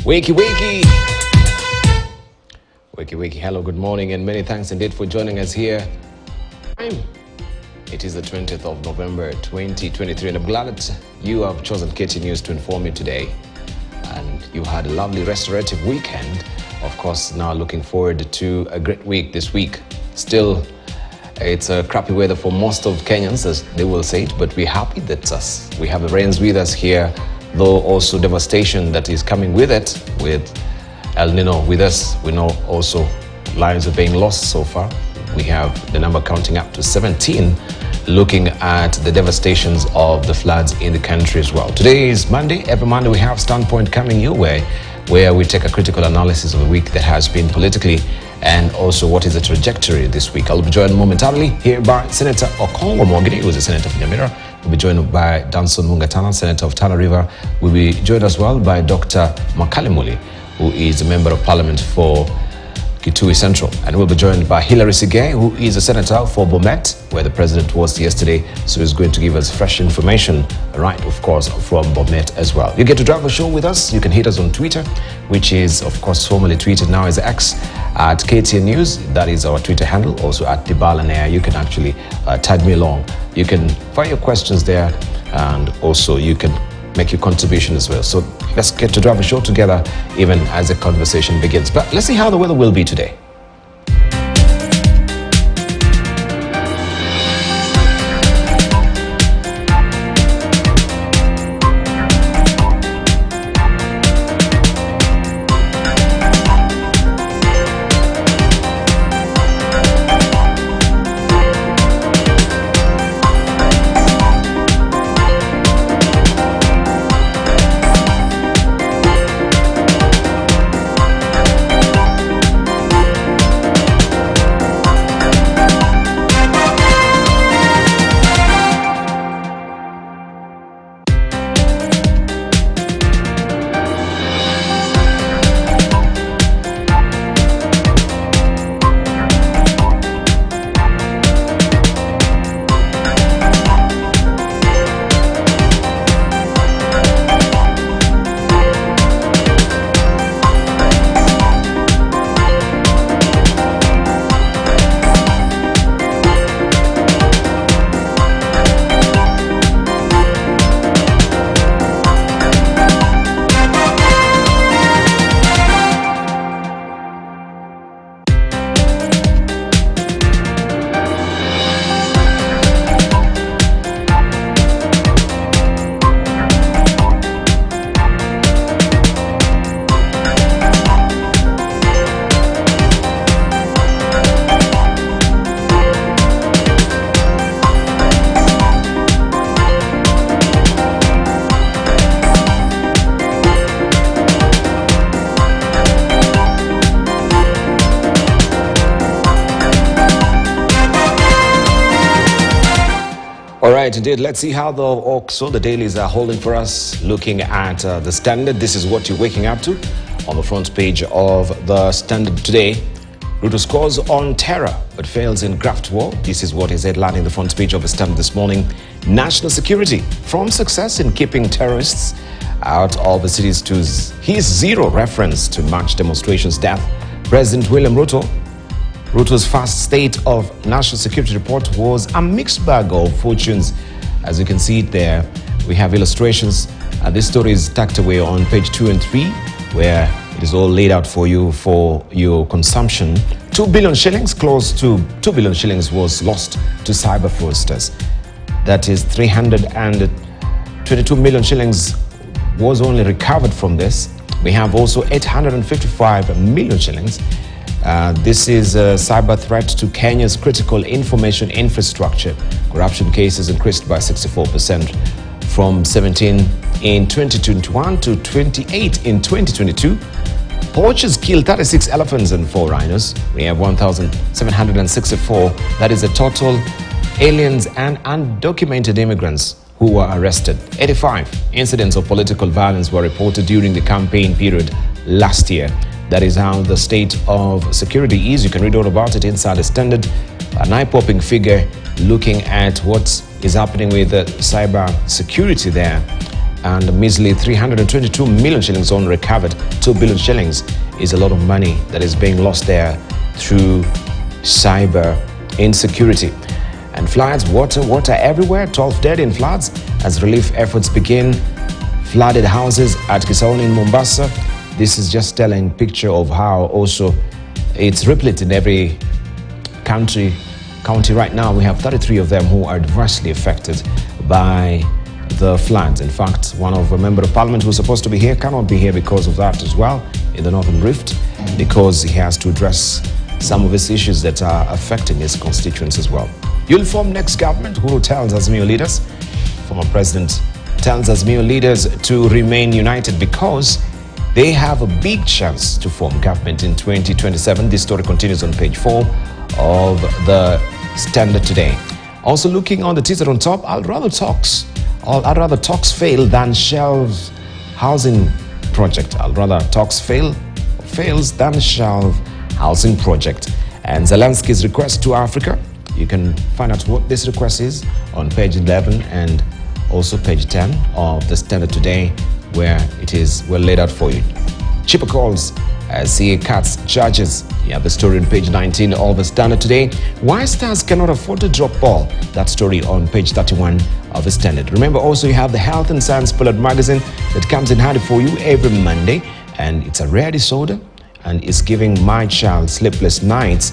Wakey, wakey. Wakey, wakey. Hello, good morning, and many thanks indeed for joining us here. It is the 20th of November, 2023, and I'm glad that you have chosen KT News to inform you today. And you had a lovely restorative weekend. Of course, now looking forward to a great week this week. Still, it's a crappy weather for most of Kenyans, as they will say it, but we're happy that we have the rains with us here, though also devastation that is coming with it, with El Nino with us. We know also lives are being lost so far. We have the number counting up to 17, looking at the devastations of the floods in the country as well. Today is Monday. Every Monday we have Standpoint coming your way, where we take a critical analysis of the week that has been politically, and also what is the trajectory this week. I'll be joined momentarily here by Senator Okongo Mogiri, who is a senator of Nyamira. We'll be joined by Danson Mungatana, senator of Tana River. We'll be joined as well by Dr. Makalimuli, who is a member of parliament for Kitui Central. And we'll be joined by Hilary Sigay, who is a senator for Bomet, where the president was yesterday. So he's going to give us fresh information, right, of course, from Bomet as well. You get to drive a show with us. You can hit us on Twitter, which is, of course, formerly tweeted now as X, at KTN News. That is our Twitter handle. Also at Dibalanair. You can actually tag me along. You can fire your questions there, and also you can make your contribution as well. So let's get to drive a show together, even as the conversation begins. But let's see how the weather will be today. All right, indeed. Let's see how the dailies are holding for us. Looking at the Standard, this is what you're waking up to on the front page of the Standard today. Ruto scores on terror but fails in graft war. This is what is headlining the front page of the Standard this morning. National security from success in keeping terrorists out of the cities to his zero reference to March demonstrations death. President William Ruto's first State of National Security report was a mixed bag of fortunes. As you can see it there, we have illustrations. This story is tucked away on page 2 and 3, where it is all laid out for you for your consumption. 2 billion shillings, close to 2 billion shillings was lost to cyber fraudsters. That is 322 million shillings was only recovered from this. We have also 855 million shillings. This is a cyber threat to Kenya's critical information infrastructure. Corruption cases increased by 64% from 17 in 2021 to 28 in 2022. Poachers killed 36 elephants and 4 rhinos. We have 1,764. That is the total aliens and undocumented immigrants who were arrested. 85 incidents of political violence were reported during the campaign period last year. That is how the state of security is. You can read all about it inside the Standard. An eye-popping figure looking at what is happening with cyber security there. and a measly 322 million shillings only recovered. 2 billion shillings is a lot of money that is being lost there through cyber insecurity. And floods, water everywhere, 12 dead in floods as relief efforts begin. Flooded houses at Kisauni in Mombasa. This is just telling picture of how also it's rippling in every county right now. We have 33 of them who are adversely affected by the floods. In fact, one of a member of parliament who's supposed to be here cannot be here because of that as well in the Northern Rift, because he has to address some of his issues that are affecting his constituents as well. You'll form next government. Ruto tells Azimio leaders, former president tells Azimio leaders to remain united because they have a big chance to form government in 2027. This story continues on page 4 of the Standard today. Also looking on the teaser on top, I'd rather talks fail than shelve housing project. I'd rather talks fails than shelve housing project. And Zelensky's request to Africa. You can find out what this request is on page 11 and also page 10 of the Standard today, where it is well laid out for you. Cheaper calls as CA cuts charges. You have the story on page 19 of the Standard today. Why stars cannot afford to drop ball. That story on page 31 of the Standard. Remember also you have the Health and Science Bullet magazine that comes in handy for you every Monday, and it's a rare disorder and it's giving my child sleepless nights.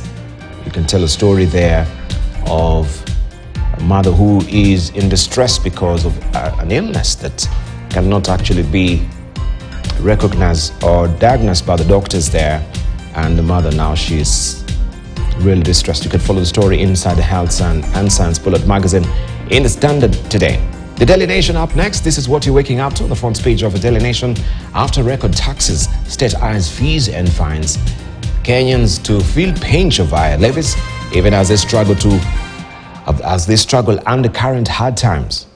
You can tell a story there of a mother who is in distress because of an illness that cannot actually be recognized or diagnosed by the doctors there, and the mother now she's really distressed. You can follow the story inside the Health and Science Bullet magazine in the Standard today. The Daily Nation up next. This is what you're waking up to on the front page of the Daily Nation. After record taxes, state eyes fees and fines. Kenyans to feel pinch of higher levies even as they struggle under current hard times.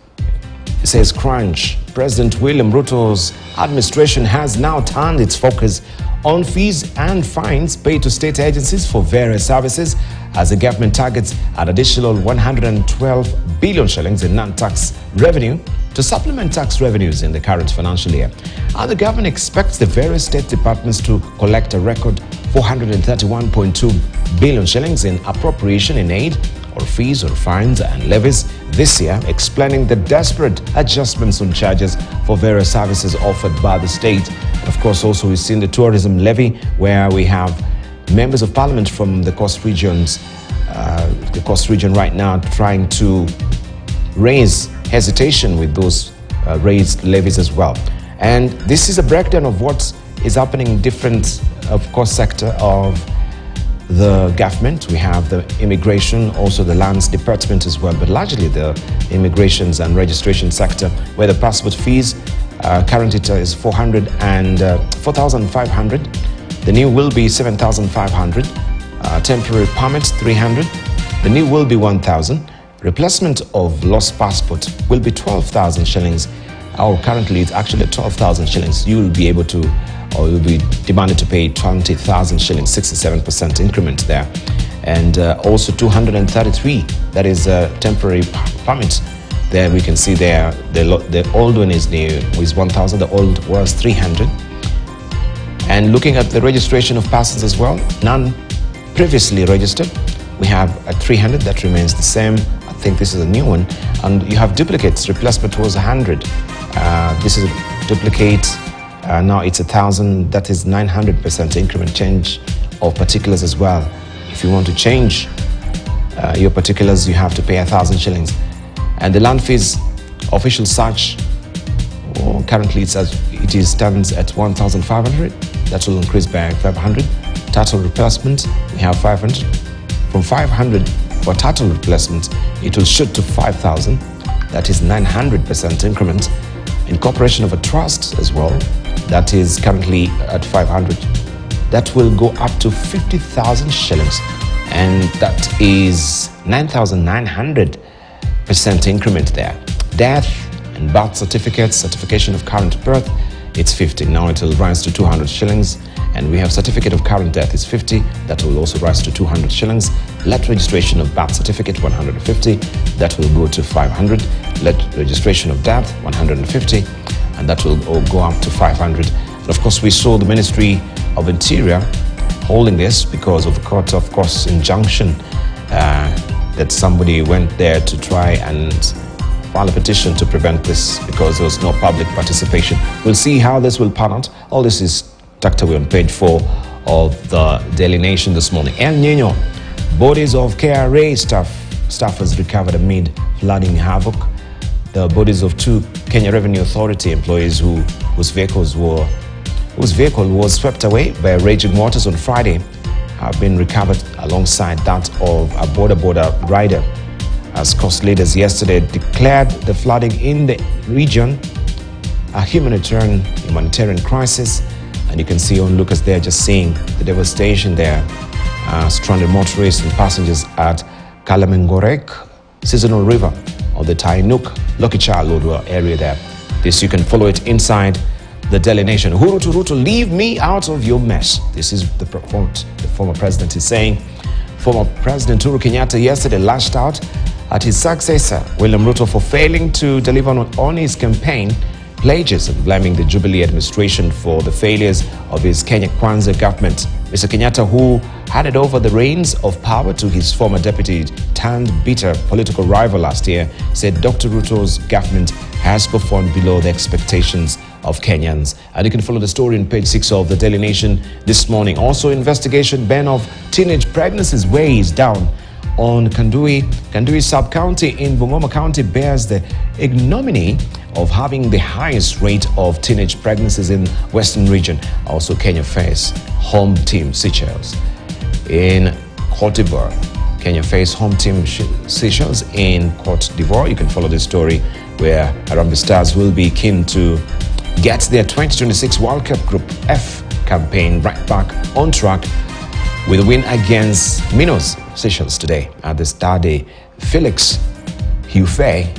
It says crunch. President William Ruto's administration has now turned its focus on fees and fines paid to state agencies for various services as the government targets an additional 112 billion shillings in non-tax revenue to supplement tax revenues in the current financial year. And the government expects the various state departments to collect a record 431.2 billion shillings in appropriation in aid or fees or fines and levies this year, explaining the desperate adjustments on charges for various services offered by the state. And of course, also we've seen the tourism levy, where we have members of parliament from the coast regions, the coast region right now trying to raise hesitation with those raised levies as well. And this is a breakdown of what is happening in different, of course, sector of the government. We have the immigration, also the lands department as well, but largely the immigrations and registration sector, where the passport fees currently is 4,500. The new will be 7,500. Temporary permits 300. The new will be 1,000. Replacement of lost passport will be 12,000 shillings. Or currently it's actually 12,000 shillings. You will be able to, or you'll be demanded to pay 20,000 shillings, 67% increment there. And also 233, that is temporary permits. There we can see there, the old one is new, is 1,000, the old was 300. And looking at the registration of persons as well, none previously registered, we have at 300, that remains the same. I think this is a new one. And you have duplicates, replacement was 100. This is duplicate, now it's 1,000, that is 900% increment change of particulars as well. If you want to change your particulars, you have to pay 1,000 shillings. And the land fees, official search, currently it stands at 1,500. That will increase by 500. Title replacement, we have 500. From 500 for title replacement, it will shoot to 5,000. That is 900% increment. Incorporation of a trust as well, that is currently at 500. That will go up to 50,000 shillings, and that is 9,900% increment there. Death and birth certificates, certification of current birth, it's 50. Now it will rise to 200 shillings. And we have certificate of current death is 50. That will also rise to 200 shillings. Let registration of birth certificate 150. That will go to 500. Let registration of death 150. and that will go up to 500. And of course, we saw the Ministry of Interior holding this because of the court, of course, injunction that somebody went there to try and file a petition to prevent this because there was no public participation. We'll see how this will pan out. All this is tucked away on page 4 of the Daily Nation this morning. El Nino, bodies of KRA staffers recovered amid flooding havoc. The bodies of 2 Kenya Revenue Authority employees whose vehicle was swept away by raging waters on Friday have been recovered alongside that of a border rider, as coast leaders yesterday declared the flooding in the region a humanitarian crisis. And you can see onlookers there just seeing the devastation there. Stranded motorists and passengers at Kalamengorek Seasonal River on the Tainuk Lokicha Lodwar area there. This you can follow it inside the Daily Nation. Ruto, leave me out of your mess. This is the former president is saying. Former President Uhuru Kenyatta yesterday lashed out at his successor, William Ruto, for failing to deliver on his campaign pledges and blaming the Jubilee administration for the failures of his Kenya Kwanza government. Mr. Kenyatta, who handed over the reins of power to his former deputy turned bitter political rival last year, said Dr. Ruto's government has performed below the expectations of Kenyans. And you can follow the story on page 6 of the Daily Nation this morning. Also, investigation ban of teenage pregnancies weighs down on Kandui sub-county in Bungoma County bears the ignominy of having the highest rate of teenage pregnancies in Western region. Also, Kenya face home team Seychelles in Cote d'Ivoire. Kenya face home team Seychelles in Cote d'Ivoire. You can follow this story where Harambee Stars will be keen to get their 2026 World Cup Group F campaign right back on track with a win against Minos Seychelles today at the Stade Felix Houphouët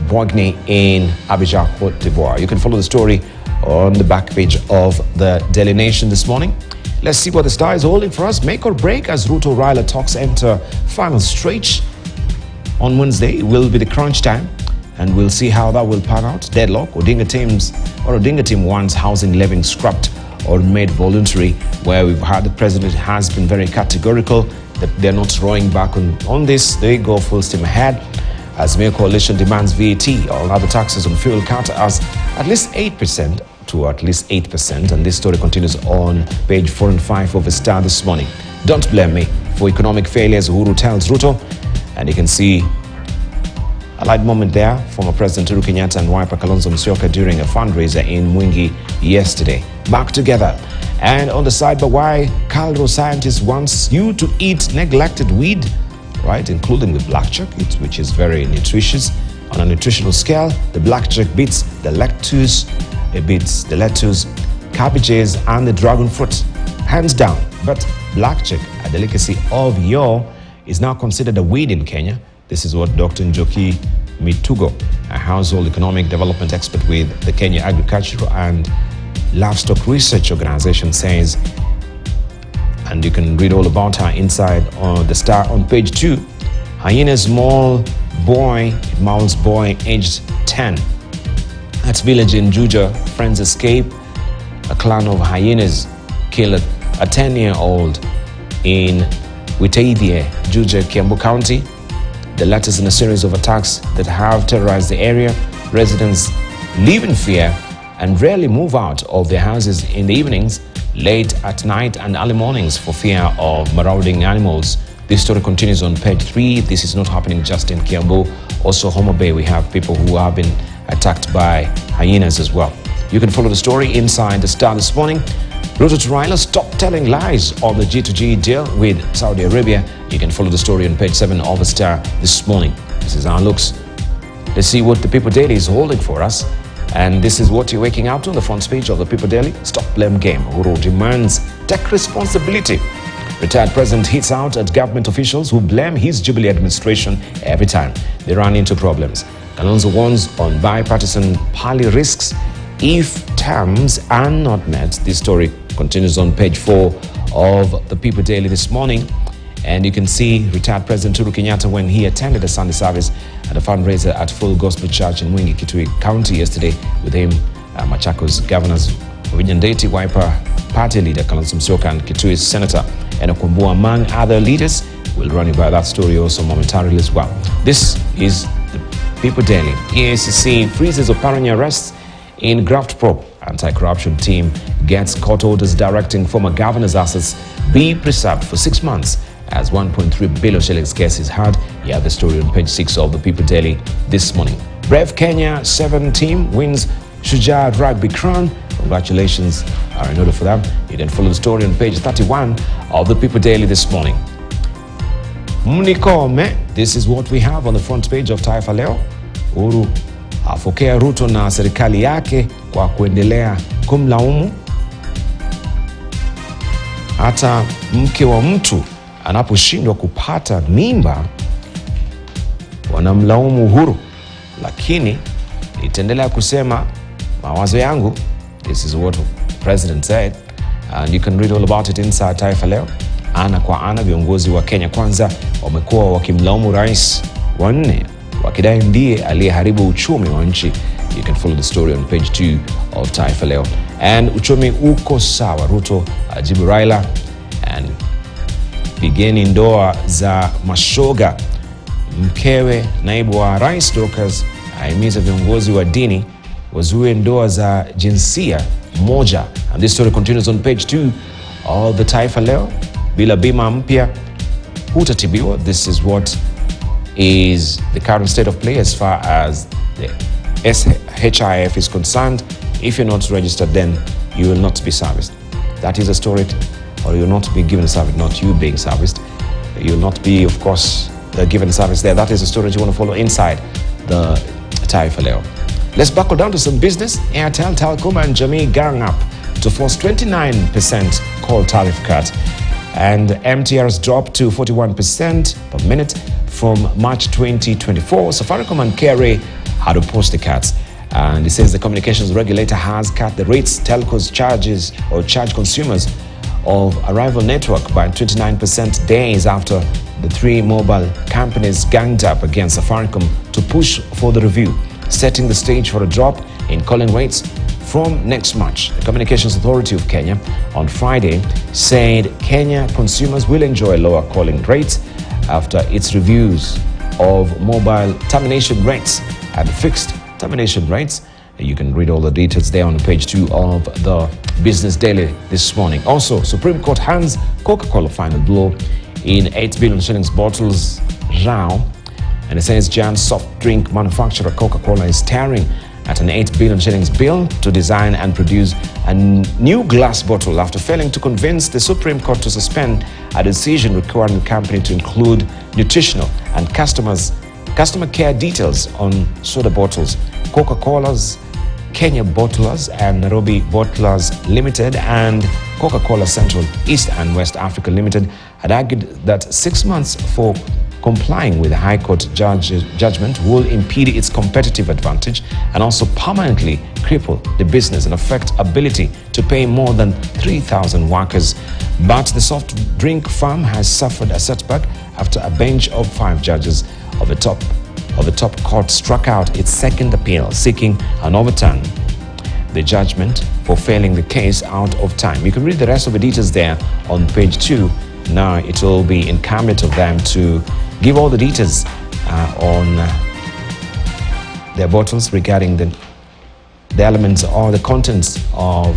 Boigny in Abidjan, Cote d'Ivoire. You can follow the story on the back page of the Daily Nation this morning. Let's see what the Star is holding for us. Make or break as Ruto Raila talks enter final stretch. On Wednesday will be the crunch time, and we'll see how that will pan out. Deadlock. Odinga team wants housing levy scrapped or made voluntary, where we've heard the president has been very categorical that they're not rowing back on this. They go full steam ahead as Mayor Coalition demands VAT or other taxes on fuel cut as at least 8% to at least 8%. And this story continues on page 4 and 5 of the Star this morning. Don't blame me for economic failures, Uhuru tells Ruto. And you can see a light moment there, former President Uhuru Kenyatta and Wiper Kalonzo Musyoka during a fundraiser in Mwingi yesterday. Back together. And on the side, but why Calro scientist wants you to eat neglected weed, right, including the blackjack, which is very nutritious. On a nutritional scale, the blackjack beats the lettuce, cabbages, and the dragon fruit, hands down. But blackjack, a delicacy of yore, is now considered a weed in Kenya. This is what Dr. Njoki Mitugo, a household economic development expert with the Kenya Agricultural and Livestock Research Organization, says. And you can read all about her inside on the Star on page 2. Hyena's mauls boy aged 10. At village in Juja, friends escape. A clan of hyenas killed a 10-year-old in Witaithie, Juja, Kiambu County. The latest in a series of attacks that have terrorized the area. Residents live in fear and rarely move out of their houses in the evenings, late at night and early mornings for fear of marauding animals. This story continues on page 3. This is not happening just in Kiambu. Also, Homa Bay, we have people who have been attacked by hyenas as well. You can follow the story inside the Star this morning. Ruto to Raila, stop telling lies on the G2G deal with Saudi Arabia. You can follow the story on page 7 of the Star this morning. This is our looks. Let's see what the People Daily is holding for us. And this is what you're waking up to on the front page of the People Daily. Stop blame game. Uhuru demands take responsibility. Retired president hits out at government officials who blame his Jubilee administration every time they run into problems. Kalonzo warns on bipartisan parley risks if terms are not met. This story continues on page 4 of the People Daily this morning. And you can see retired President Uhuru Kenyatta when he attended a Sunday service at a fundraiser at Full Gospel Church in Mwingi, Kitui County yesterday, with him Machakos Governors Vivian Ndeti, Wiper Party Leader Kalonzo Musyoka, and Kitui Senator Enoch, among other leaders. We'll run you by that story also momentarily as well. This is the People Daily. EACC freezes Oparanya arrests in graft probe. Anti-corruption team gets court orders directing former governor's assets be preserved for 6 months as 1.3 billion shillings case is heard. You have the story on page 6 of the People Daily this morning. Brave Kenya 7 team wins Shujaa Rugby Crown. Congratulations are in order for them. You can follow the story on page 31 of the People Daily this morning. Mnikome, this is what we have on the front page of Taifa Leo. Uhuru afokea Ruto na serikali yake kwa kuendelea kumlaumu. Hata mke wa mtu anaposhindwa kupata mimba wanamlaumu Uhuru, lakini itaendelea kusema mawazo yangu. This is what President said, and you can read all about it inside Taifa Leo. Ana kwa ana, viongozi wa Kenya Kwanza wamekuwa wakimlaumu rais wa 4 wakidai ndiye aliyeharibu uchumi wa nchi. You can follow the story on page 2 of Taifa Leo. And uchumi uko sawa, Ruto ajibu Raila, and pigeni ndoa za mashoga. Mkewe naibu wa rais Dorcas ahimiza viongozi wa dini wazuie ndoa za jinsia moja. And this story continues on page 2 of the Taifa Leo. Bila bima mpya hutatibiwa. This is what is the current state of play as far as the SHIF is concerned. If you're not registered, then you will not be serviced. That is a story, or you will not be given a service, not you being serviced. You will not be, of course, given a service there. That is a story you want to follow inside the Taifa Leo. Let's buckle down to some business. Airtel, Telkom and Jamii gang up to force 29% call tariff cut. And MTRs dropped to 41% per minute from March 2024. Safaricom and KRA had opposed the cuts. And it says the communications regulator has cut the rates telcos charge consumers of a rival network by 29% days after the 3 mobile companies ganged up against Safaricom to push for the review, setting the stage for a drop in calling rates from next March. The Communications Authority of Kenya on Friday said Kenya consumers will enjoy lower calling rates after its reviews of mobile termination rates and fixed termination rates. You can read all the details there on page 2 of the Business Daily this morning. Also, Supreme Court hands Coca-Cola final blow in 8 billion shillings bottles row. And it says giant soft drink manufacturer Coca-Cola is staring at an 8 billion shillings bill to design and produce a new glass bottle after failing to convince the Supreme Court to suspend a decision requiring the company to include nutritional and customer care details on soda bottles. Coca-Cola's Kenya Bottlers and Nairobi Bottlers Limited and Coca-Cola Central East and West Africa Limited had argued that 6 months for complying with the High Court judgment will impede its competitive advantage and also permanently cripple the business and affect ability to pay more than 3,000 workers. But the soft drink firm has suffered a setback after a bench of 5 judges of the top court struck out its second appeal, seeking an overturn the judgment for failing the case out of time. You can read the rest of the details there on page 2. Now it will be incumbent of them to give all the details on their bottles regarding the elements or the contents of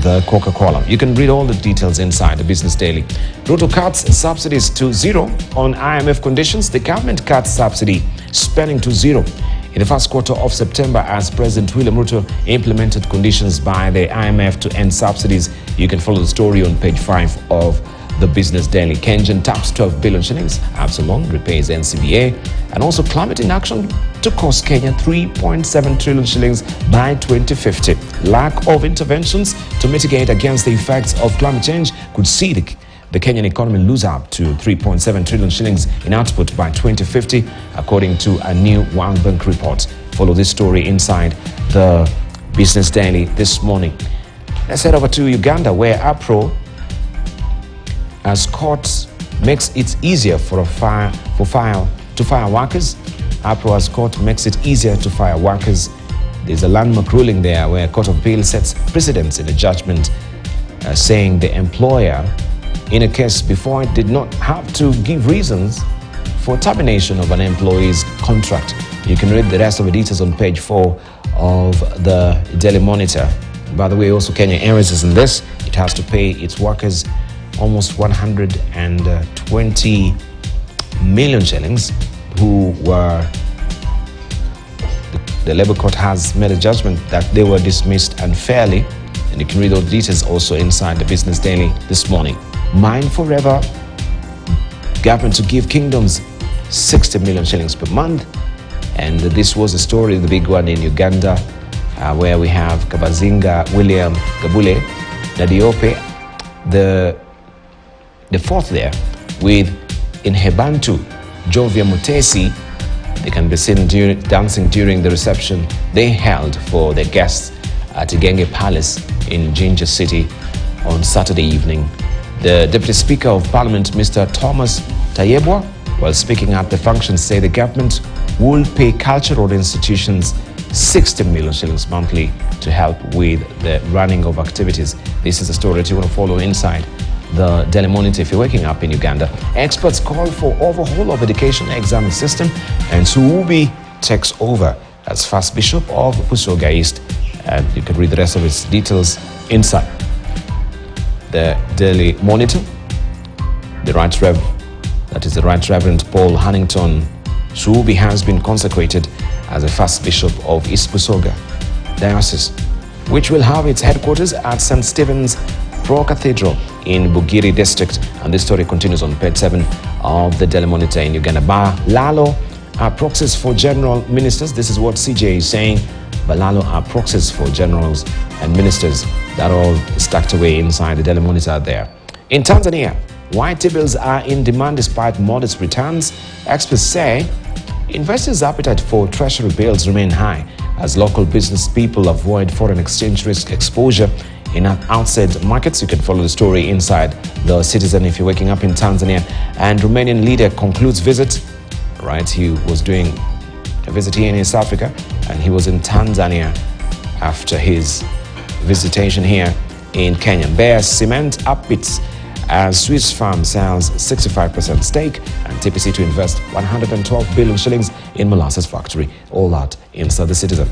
the Coca-Cola. You can read all the details inside the Business Daily. Ruto cuts subsidies to 0 on IMF conditions. The government cuts subsidy spending to 0 in the first quarter of September as President William Ruto implemented conditions by the IMF to end subsidies. You can follow the story on page 5 of the Business Daily. Kenyan taps 12 billion shillings. Absalom repays NCBA. And also climate inaction to cost Kenya 3.7 trillion shillings by 2050. Lack of interventions to mitigate against the effects of climate change could see the Kenyan economy lose up to 3.7 trillion shillings in output by 2050, according to a new World Bank report. Follow this story inside the Business Daily this morning. Let's head over to Uganda, where APRO as court makes it easier to fire workers. APRO as court makes it easier to fire workers There's a landmark ruling there where a court of appeal sets precedents in a judgment saying the employer in a case before it did not have to give reasons for termination of an employee's contract. You can read the rest of the details on page 4 of the Daily Monitor. By the way, also Kenya Airways is in this. It has to pay its workers almost 120 million shillings who were... The Labour Court has made a judgment that they were dismissed unfairly. And you can read all the details also inside the Business Daily this morning. Mine Forever, government to give kingdoms 60 million shillings per month. And this was a story, the big one in Uganda, where we have Kabazinga, William Gabule, Nadiope, the fourth there, with Inhebantu, Jovia Mutesi. They can be seen dancing during the reception they held for their guests at Igenge Palace in Jinja City on Saturday evening. The Deputy Speaker of Parliament, Mr. Thomas Tayebwa, while speaking at the function, said the government will pay cultural institutions 60 million shillings monthly to help with the running of activities. This is a story that you want to follow inside the Daily Monitor if you're waking up in Uganda. Experts call for overhaul of education exam system, and Suubi takes over as first bishop of Busoga East. And you can read the rest of its details inside the Daily Monitor. The Right Reverend Paul Hannington Suubi has been consecrated as the first bishop of East Busoga Diocese, which will have its headquarters at St. Stephen's Pro Cathedral in Bugiri district. And this story continues on page 7 of the Daily Monitor in Uganda. Balalo are proxies for general ministers. This is what CJ is saying. Balalo are proxies for generals and ministers. That all stacked away inside the Daily Monitor there. In Tanzania, white T-bills are in demand despite modest returns. Experts say investors' appetite for treasury bills remain high as local business people avoid foreign exchange risk exposure in outside markets. You can follow the story inside the Citizen if you're waking up in Tanzania. And Romanian leader concludes visit. Right, he was doing a visit here in East Africa, and he was in Tanzania after his visitation here in Kenya. Bear Cement upbeats as Swiss firm sells 65% stake, and TPC to invest 112 billion shillings in molasses factory. All that inside the Citizen.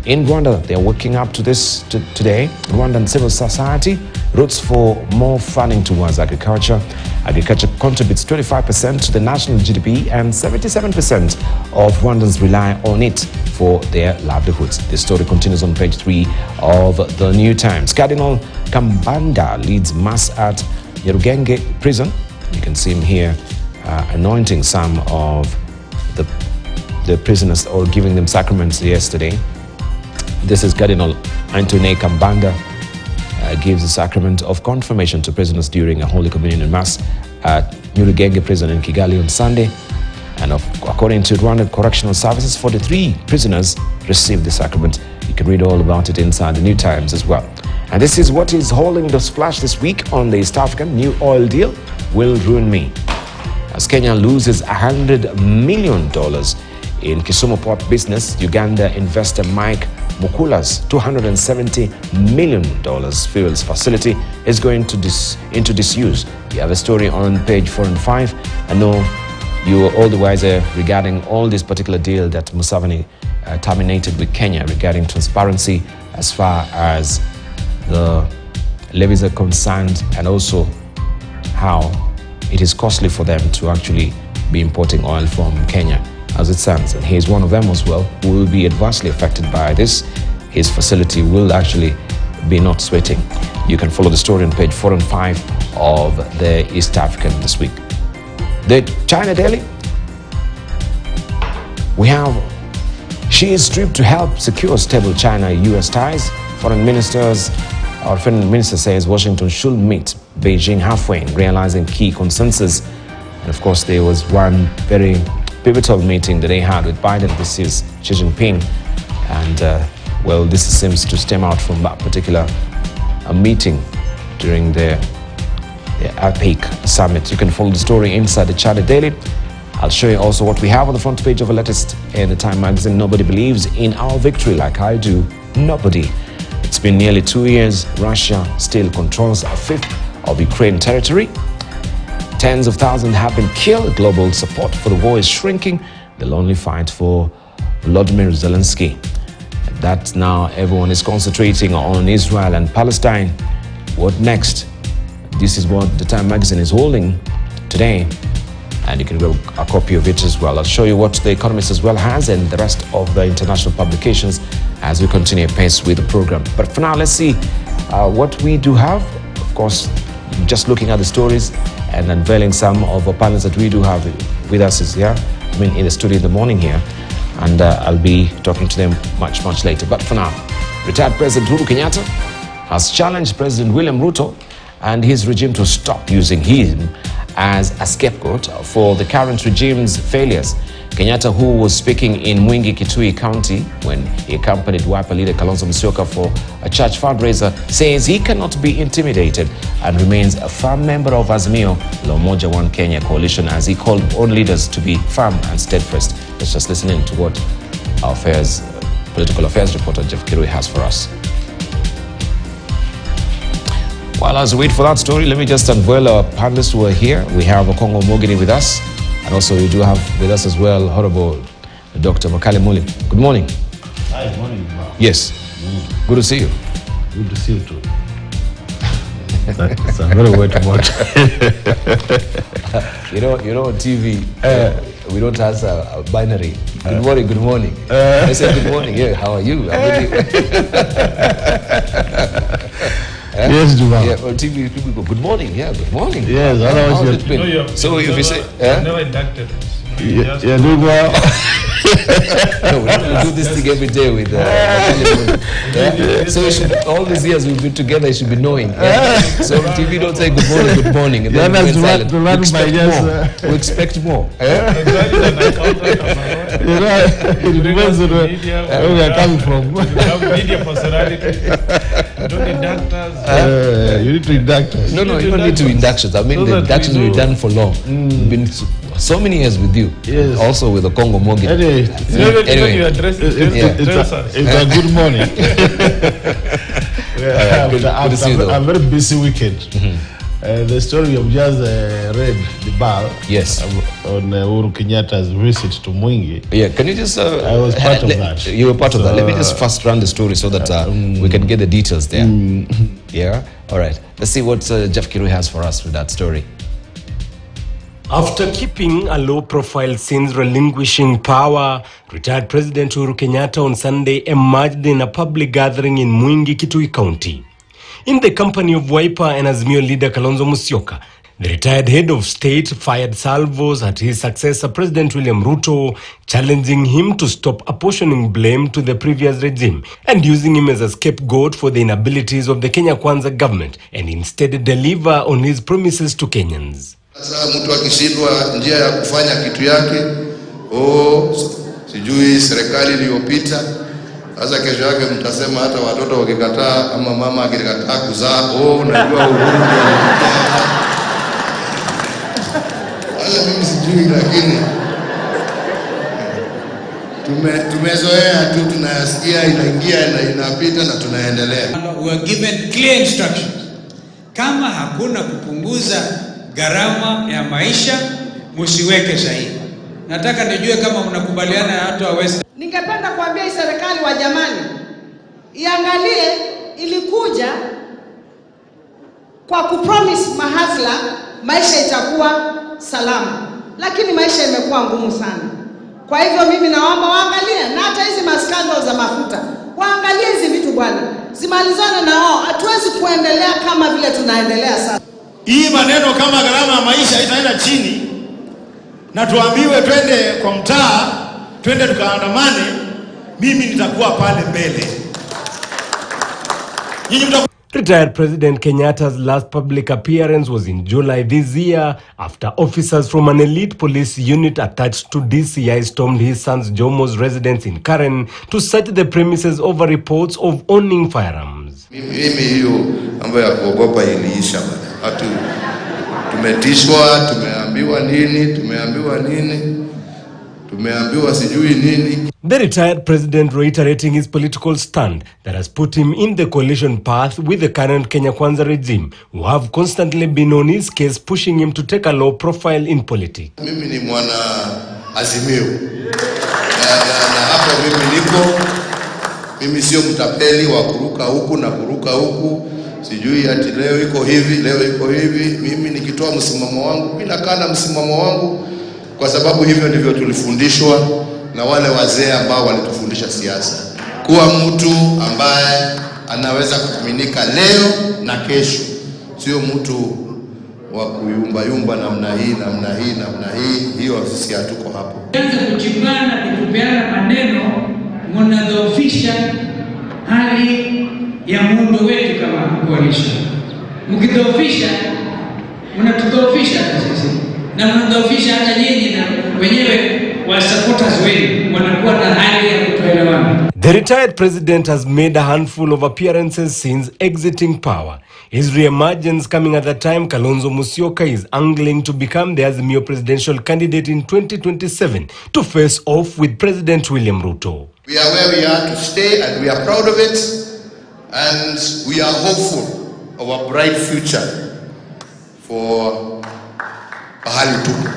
In Rwanda, they're working up to this today. Rwandan civil society roots for more funding towards agriculture. Agriculture contributes 25% to the national GDP, and 77% of Rwandans rely on it for their livelihoods. The story continues on page 3 of the New Times. Cardinal Kambanda leads mass at Nyarugenge prison. You can see him here anointing some of the prisoners, or giving them sacraments yesterday. This is Cardinal Anthony Kambanda gives the sacrament of confirmation to prisoners during a Holy Communion Mass at Nyarugenge prison in Kigali on Sunday. And according to Rwanda Correctional Services, 43 prisoners received the sacrament. You can read all about it inside the New Times as well. And this is what is holding the splash this week on the East African. New oil deal will ruin me. As Kenya loses $100 million in Kisumu port business, Uganda investor Mike Mukula's $270 million fuels facility is going into disuse. You have a story on page 4 and 5. I know you are all the wiser regarding all this particular deal that Museveni terminated with Kenya regarding transparency as far as the levies are concerned, and also how it is costly for them to actually be importing oil from Kenya as it stands. And he is one of them as well who will be adversely affected by this. His facility will actually be not sweating. You can follow the story on page 4 and 5 of the East African this week. The China Daily, we have she is stripped to help secure stable China-US ties. Foreign minister says Washington should meet Beijing halfway in realizing key consensus. And of course, there was one very pivotal meeting that they had with Biden. This is Xi Jinping. And well, this seems to stem out from that particular meeting during the APEC summit. You can follow the story inside the China Daily. I'll show you also what we have on the front page of the latest in the Time magazine. Nobody believes in our victory like I do. Nobody. It's been nearly 2 years. Russia still controls a fifth of Ukraine territory. Tens of thousands have been killed. Global support for the war is shrinking. The lonely fight for Volodymyr Zelensky. That now everyone is concentrating on Israel and Palestine. What next? This is what the Time magazine is holding today. And you can get a copy of it as well. I'll show you what The Economist as well has and the rest of the international publications as we continue pace with the program. But for now, let's see what we do have. Of course, just looking at the stories and unveiling some of the panels that we do have with us is here. I mean, in the studio in the morning here. And I'll be talking to them much later. But for now, retired President Uhuru Kenyatta has challenged President William Ruto and his regime to stop using him as a scapegoat for the current regime's failures. Kenyatta, who was speaking in Mwingi, Kitui County when he accompanied Wiper leader Kalonzo Musyoka for a church fundraiser, says he cannot be intimidated and remains a firm member of Azimio La Umoja One Kenya coalition, as he called on leaders to be firm and steadfast. Let's just listen in to what our political affairs reporter Jeff Kirui has for us. While as we wait for that story, let me just unveil our panelists who are here. We have Okongo Mogini with us, and also we do have with us as well Honorable Dr. Makale Muli. Good morning. Hi, good morning. Yes. Good to see you. Good to see you too. It's a very wet watch. You know, on TV, we don't answer a binary. Good morning, good morning. I say good morning. Yeah, how are you? Yes, Juma. Yeah, on TV people go, good morning. Yeah, good morning. Yes, how's it been? So if you say, never inducted us. Yeah, doing well. No, we don't do this thing every day with So all these years we've been together, you should be knowing. So on TV don't say good morning, and then we expect more. We expect more. It depends on where we are coming from. Media personality. Don't induct us. You need to induct us. No, you don't need to inductions. I mean, the inductions we've done for long. We've been so many years with you. Yes. Also with the Congo Mogi. Anyway, you address it's a good morning. After a very busy weekend. The story of just read the bar. Yes. On Uhuru Kenyatta's visit to Mwingi. Yeah, can you just... I was part of that. You were part of that. Let me just first run the story so that we can get the details there. Yeah? All right. Let's see what Jeff Kirui has for us with that story. After keeping a low profile since relinquishing power, retired President Uhuru Kenyatta on Sunday emerged in a public gathering in Mwingi, Kitui County. In the company of Wiper and Azimio leader Kalonzo Musyoka, the retired head of state fired salvos at his successor President William Ruto, challenging him to stop apportioning blame to the previous regime and using him as a scapegoat for the inabilities of the Kenya Kwanza government and instead deliver on his promises to Kenyans. Sasa mtu akishindwa njia ya kufanya kitu yake, sijui serikali iliyopita. Sasa kesho yake mtasema hata watoto wakikataa ama mama akikataa kuzaa, unajua Uhuru. Wala mimi sijui, lakini tumezoea tu, tunayasikia inaingia na inapita na tunaendelea. We are given clear instructions. Kama hakuna kupunguza gharama ya maisha, msiweke sahihi. Nataka nijue kama mnakubaliana na watu wa West. Ningependa kuambia serikali wa jamani, iangalie ilikuja kwa kupromise mahasla maisha itakuwa salama, lakini maisha imekuwa ngumu sana. Kwa hivyo mimi naomba waangalie, na hata hizi maskandal za mafuta waangalie hizi vitu bwana, zimalizane na wao. Hatuwezi kuendelea kama vile tunaendelea sasa. Hii maneno kama gharama ya maisha itaenda chini na tuambiwe twende kwa mtaa, twende tukaandamane, mimi nitakuwa pale mbele. Retired President Kenyatta's last public appearance was in July this year after officers from an elite police unit attached to DCI stormed his son's Jomo's residence in Karen to search the premises over reports of owning firearms. Mimi hiyo mambo ya kuogopa iliisha bwana. Tumetishwa, tumeambiwa nini, tumeambiwa sijui nini. The retired president reiterating his political stand that has put him in the coalition path with the current Kenya Kwanza regime, who have constantly been on his case, pushing him to take a low profile in politics. Mimi ni mwana Azimio. Na hapo mimi niko. Mimi sio mtapeli wa kuruka huku na kuruka huku. Sijui ati leo iko hivi. Mimi nikitoa msimamo wangu, mimi nakaa na msimamo wangu, kwa sababu hivyo ndivyo tulifundishwa na wale wazee ambao walitufundisha siasa. Kuwa mtu ambaye anaweza kuaminika leo na kesho. Sio mtu wa kuyumba namna hii. Hiyo sisi hatuko hapo. Kwanza kuchimana na kupeana maneno mnadhoofisha hali ya muundo wetu kama coalition. Mkidhoofisha mnatudhoofisha sisi. Na mnadhoofisha hata nyinyi na wenyewe wa supporters wenu wanakuwa na hali ya kutoelewana. The retired president has made a handful of appearances since exiting power. His re-emergence coming at the time Kalonzo Musyoka is angling to become the Azimio presidential candidate in 2027 to face off with President William Ruto. We are where we are to stay, and we are proud of it, and we are hopeful of a bright future for pahali tuko.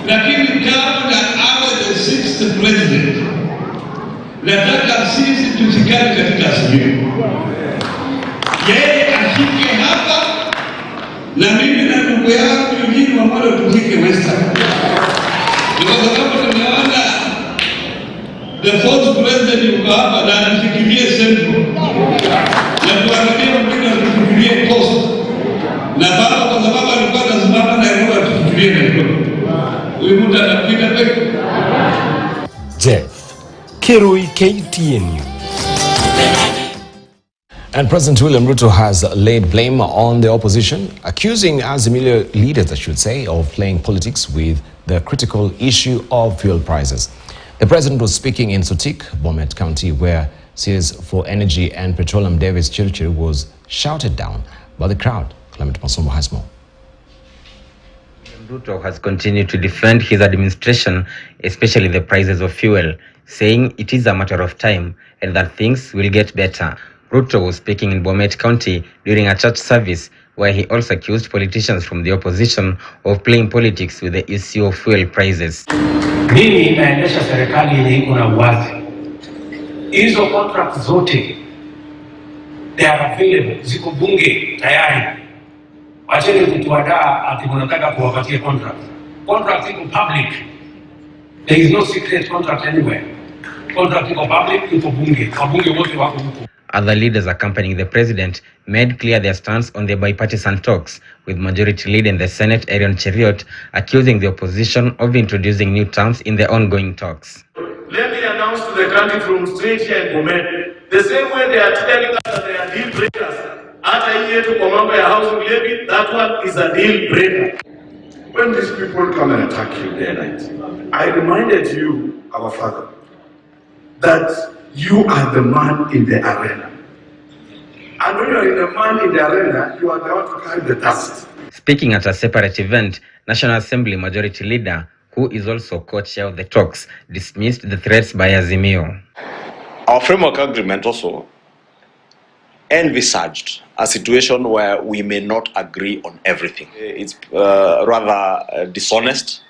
Lakini kabla awe the 6th president, nataka sisi tusikane katika Azimio. Yeye ashike hapa na mimi na ndugu yangu wengine ambao tufike Western. Kwa sababu tumeona the 4th president yuko hapa na anafikiria Central. Na tuangalie mwingine anafikiria Coast. Na baba kwa sababu alikuwa anasimama na yeye anafikiria Nairobi. Jeff Kirui, KTN. And President William Ruto has laid blame on the opposition, accusing Azimio leaders, I should say, of playing politics with the critical issue of fuel prices. The president was speaking in Sotik, Bomet County, where CS for Energy and Petroleum Davis Chirchir was shouted down by the crowd. Clement Masombo has more. Ruto has continued to defend his administration, especially the prices of fuel, saying it is a matter of time and that things will get better. Ruto was speaking in Bomet County during a church service where he also accused politicians from the opposition of playing politics with the issue of fuel prices. Mimi naendesha serikali yenye iko na uwazi. Hizo contracts zote they are available, ziko bunge tayari. Wacheni kutuadaa ati mnataka kuwapatia contract. Contract iko public. There is no secret contract anywhere. Contract iko public, iko bunge. Wabunge wote wako huko. Other leaders accompanying the president made clear their stance on the bipartisan talks, with majority leader in the Senate, Aaron Cheriot, accusing the opposition of introducing new terms in the ongoing talks. Let me announce to the country from straight here in Bomet, the same way they are telling us that they are deal breakers. After year to Komamba housing levy, that one is a deal breaker. When these people come and attack you day and night, I reminded you, our father, that you are the man in the arena. And when you are the man in the arena, you are the one to carry the dust. Speaking at a separate event, National Assembly Majority Leader, who is also co-chair of the talks, dismissed the threats by Azimio. Our framework agreement also envisaged a situation where we may not agree on everything. It's rather dishonest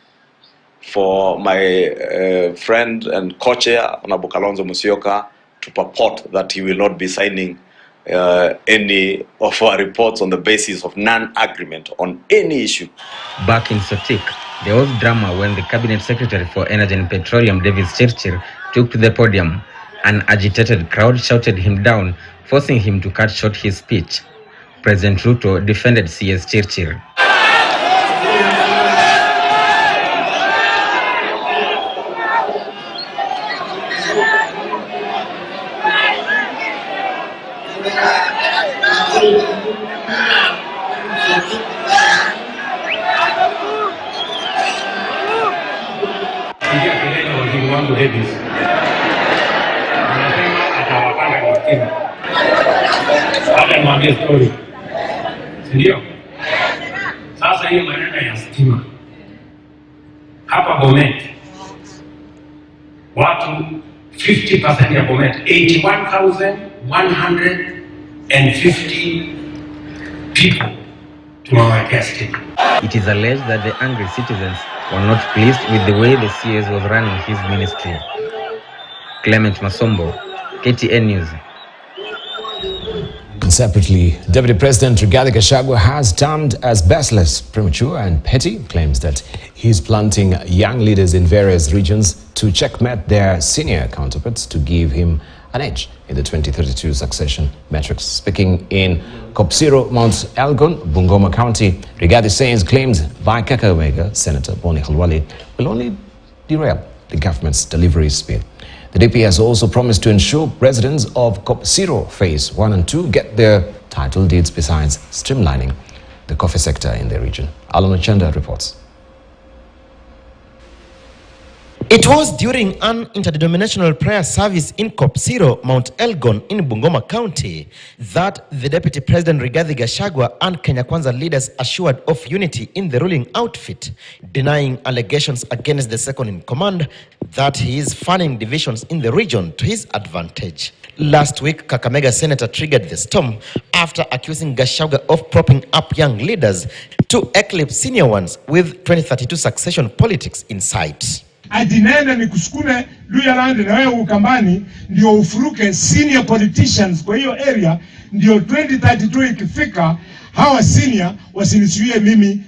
for my friend and co-chair, Honorable Kalonzo Musyoka, to purport that he will not be signing any of our reports on the basis of non-agreement on any issue. Back in Sotik, there was drama when the Cabinet Secretary for Energy and Petroleum, Davis Chirchir, took to the podium. An agitated crowd shouted him down, forcing him to cut short his speech. President Ruto defended CS Chirchir. Hata niwaambie story. Ndio. Sasa hiyo maneno ya stima hapa Bomet, watu 50% ya Bomet, 81,150 people tumewawekea stima. It is alleged that the angry citizens were not pleased with the way the CS was running his ministry. Clement Masombo, KTN News. Separately, Deputy President Rigathi Gachagua has termed as baseless, premature and petty claims that he's planting young leaders in various regions to checkmate their senior counterparts to give him an edge in the 2032 succession matrix. Speaking in Kopsiro, Mount Elgon, Bungoma County, Rigathi says claims by Kakamega Senator Boni Khalwale will only derail the government's delivery speed. The DP has also promised to ensure residents of Kopsiro Phase 1 and 2 get their title deeds besides streamlining the coffee sector in the region. Alon Chanda reports. It was during an interdenominational prayer service in Kopsiro, Mount Elgon in Bungoma County that the Deputy President Rigathi Gachagua and Kenya Kwanza leaders assured of unity in the ruling outfit, denying allegations against the second in command that he is fanning divisions in the region to his advantage. Last week, Kakamega Senator triggered the storm after accusing Gachagua of propping up young leaders to eclipse senior ones with 2032 succession politics in sight. Adinene ni kusukume Luyaland na wewe Ukambani ndio ufuruke senior politicians kwa hiyo area, ndio 2032 ikifika hawa senior wasinisuie mimi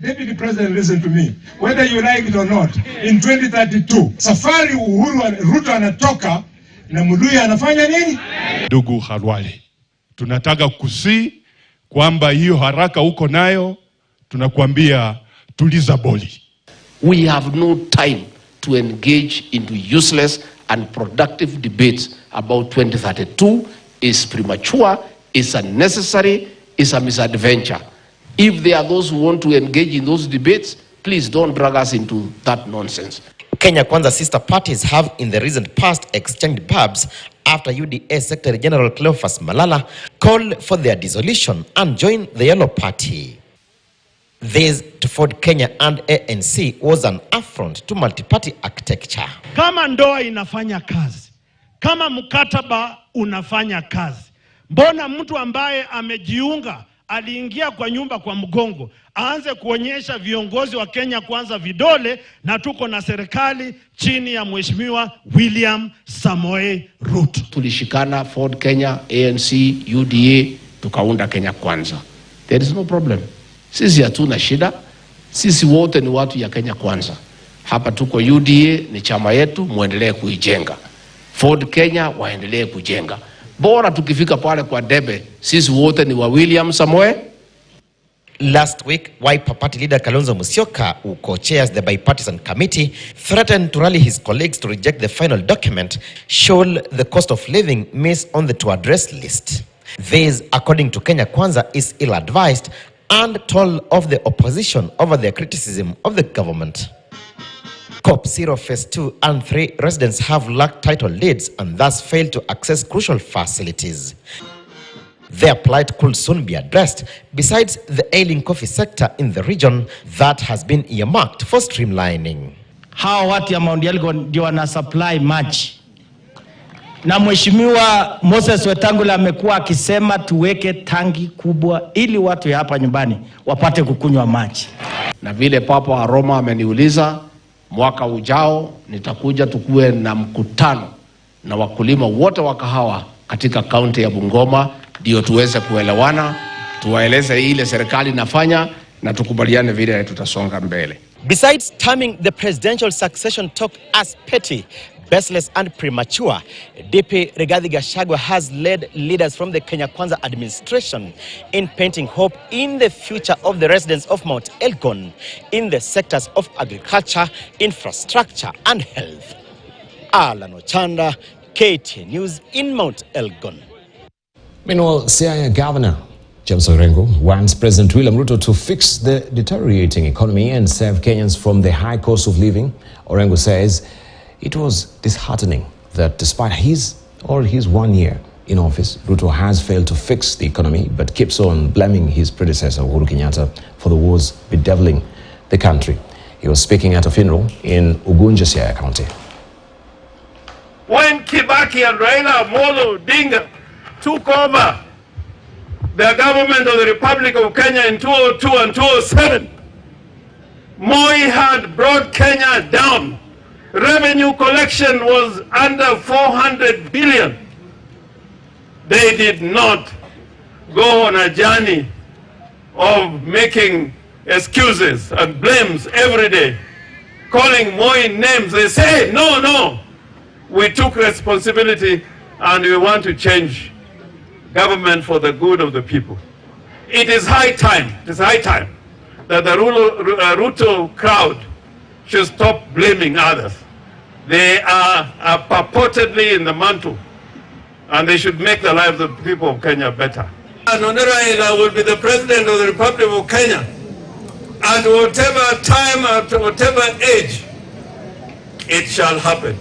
deputy president. Listen to me, whether you like it or not, in 2032 safari Ruto anatoka na Muluya anafanya nini? Ndugu Khalwale, tunataka kusi kwamba hiyo haraka uko nayo, tunakuambia tuliza boli. We have no time to engage into useless and productive debates about 2032. Is premature, is unnecessary, is a misadventure. If there are those who want to engage in those debates, please don't drag us into that nonsense. Kenya Kwanza sister parties have in the recent past exchanged barbs after UDA Secretary General Cleophas Malala called for their dissolution and joined the Yellow Party. This to Ford Kenya and ANC was an affront to multi-party architecture. Kama ndoa inafanya kazi, kama mkataba unafanya kazi, mbona mtu ambaye amejiunga aliingia kwa nyumba kwa mgongo aanze kuonyesha viongozi wa Kenya Kwanza vidole, na tuko na serikali chini ya Mheshimiwa William Samoei Ruto. Tulishikana Ford Kenya, ANC, UDA, tukaunda Kenya Kwanza. There is no problem. Sisi hatuna shida. Sisi wote ni watu ya Kenya Kwanza. Hapa tuko UDA, ni chama yetu, muendelee kuijenga. Ford Kenya waendelee kujenga. Bora tukifika pale kwa debe, sisi wote ni wa William Samoei. Last week, Wiper Party leader Kalonzo Musyoka, who co-chairs the bipartisan committee, threatened to rally his colleagues to reject the final document, should the cost of living miss on the to-address list. This, according to Kenya Kwanza, is ill-advised and told of the opposition over their criticism of the government. Kopsiro Phase 2 and 3 residents have lacked title deeds and thus failed to access crucial facilities. Their plight could soon be addressed, besides the ailing coffee sector in the region that has been earmarked for streamlining. Hawa watu ya Mount Elgon ndio wana supply maji. Na Mheshimiwa Moses Wetangula amekuwa akisema tuweke tangi kubwa ili watu ya hapa nyumbani wapate kukunywa maji. Na vile Papa Roma ameniuliza, mwaka ujao nitakuja tukue na mkutano na wakulima wote wa kahawa katika kaunti ya Bungoma, ndio tuweze kuelewana, tuwaeleze ile serikali inafanya na tukubaliane vile tutasonga mbele. Besides terming the presidential succession talk as petty, baseless and premature, DP Rigathi Gachagua has led leaders from the Kenya Kwanza administration in painting hope in the future of the residents of Mount Elgon in the sectors of agriculture, infrastructure and health. Alan Ochanda, KTN News in Mount Elgon. Meanwhile, Siaya Governor James Orengo wants President William Ruto to fix the deteriorating economy and save Kenyans from the high cost of living. Orengo says it was disheartening that despite his 1 year in office, Ruto has failed to fix the economy, but keeps on blaming his predecessor, Uhuru Kenyatta, for the woes bedeviling the country. He was speaking at a funeral in Ugunja, Siaya County. When Kibaki and Raila Amolo Odinga took over the government of the Republic of Kenya in 2002 and 2007, Moi had brought Kenya down. Revenue collection was under 400 billion. They did not go on a journey of making excuses and blames every day, calling Moi names. They say, no, we took responsibility and we want to change government for the good of the people. It is high time that the Ruto crowd should stop blaming others. They are purportedly in the mantle, and they should make the lives of the people of Kenya better. And Raila will be the president of the Republic of Kenya. At whatever time, at whatever age, it shall happen.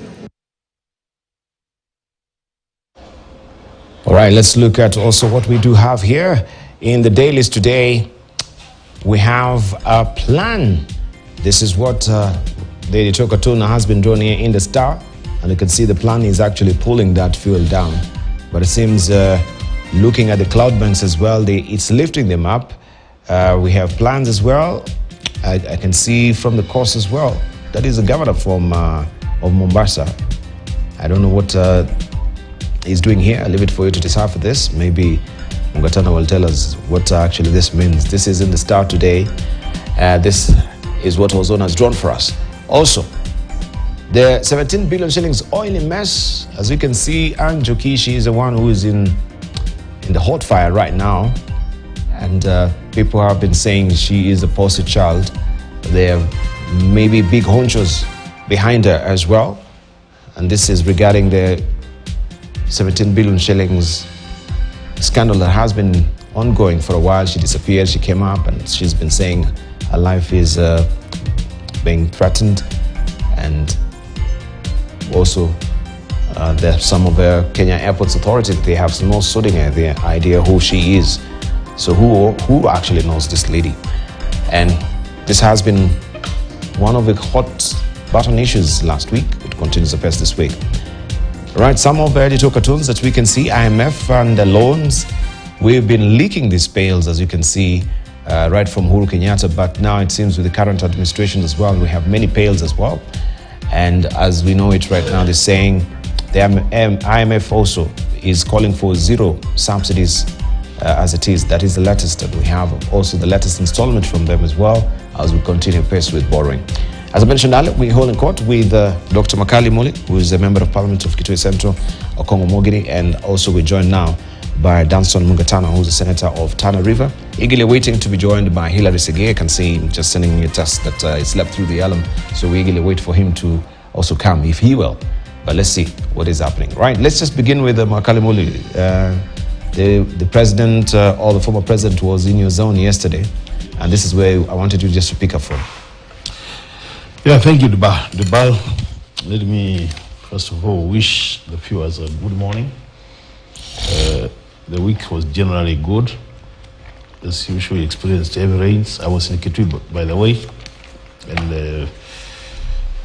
All right, let's look at also what we do have here in the dailies today. We have a plan. This is what Daily Chokatuna has been drawn here in the Star, and you can see the plan is actually pulling that fuel down. But it seems looking at the cloud banks as well, it's lifting them up. We have plans as well. I can see from the course as well. That is the governor from of Mombasa. I don't know what he's doing here. I'll leave it for you to decipher this. Maybe Mungatana will tell us what actually this means. This is in the Star today. This is what Ozone has drawn for us. Also, the 17 billion shillings oil mess, as you can see, Anne Jokishi is the one who is in the hot fire right now. And people have been saying she is a poster child. There may be big honchos behind her as well. And this is regarding the 17 billion shillings scandal that has been ongoing for a while. She disappeared, she came up, and she's been saying her life is being threatened. And also, some of the Kenya Airports Authority, they have no sorting the idea who she is. So who actually knows this lady? And this has been one of the hot button issues last week. It continues to face this week. Right, some of the editorial cartoons that we can see, IMF and the loans. We've been leaking these pails, as you can see, right from Uhuru Kenyatta, but now it seems with the current administration as well, we have many pails as well. And as we know it right now, they're saying the IMF also is calling for zero subsidies as it is. That is the latest, and we have also the latest installment from them as well as we continue pace with borrowing. As I mentioned earlier, we're holding court with Dr. Makali Muli, who is a member of Parliament of Kitui Central, Okongo Mogiri, and also we're joined now by Danson Mungatana, who's a senator of Tana River, eagerly waiting to be joined by Hilary Segei. I can see him just sending me a text that he slept through the alarm, so we eagerly wait for him to also come, if he will. But let's see what is happening. Right, let's just begin with Makali Muli. The president, or the former president, was in your zone yesterday, and this is where I wanted you just to pick up from. Yeah, thank you, Debal. Let me, first of all, wish the viewers a good morning. The week was generally good. As usual, we experienced heavy rains. I was in Kitui, by the way, and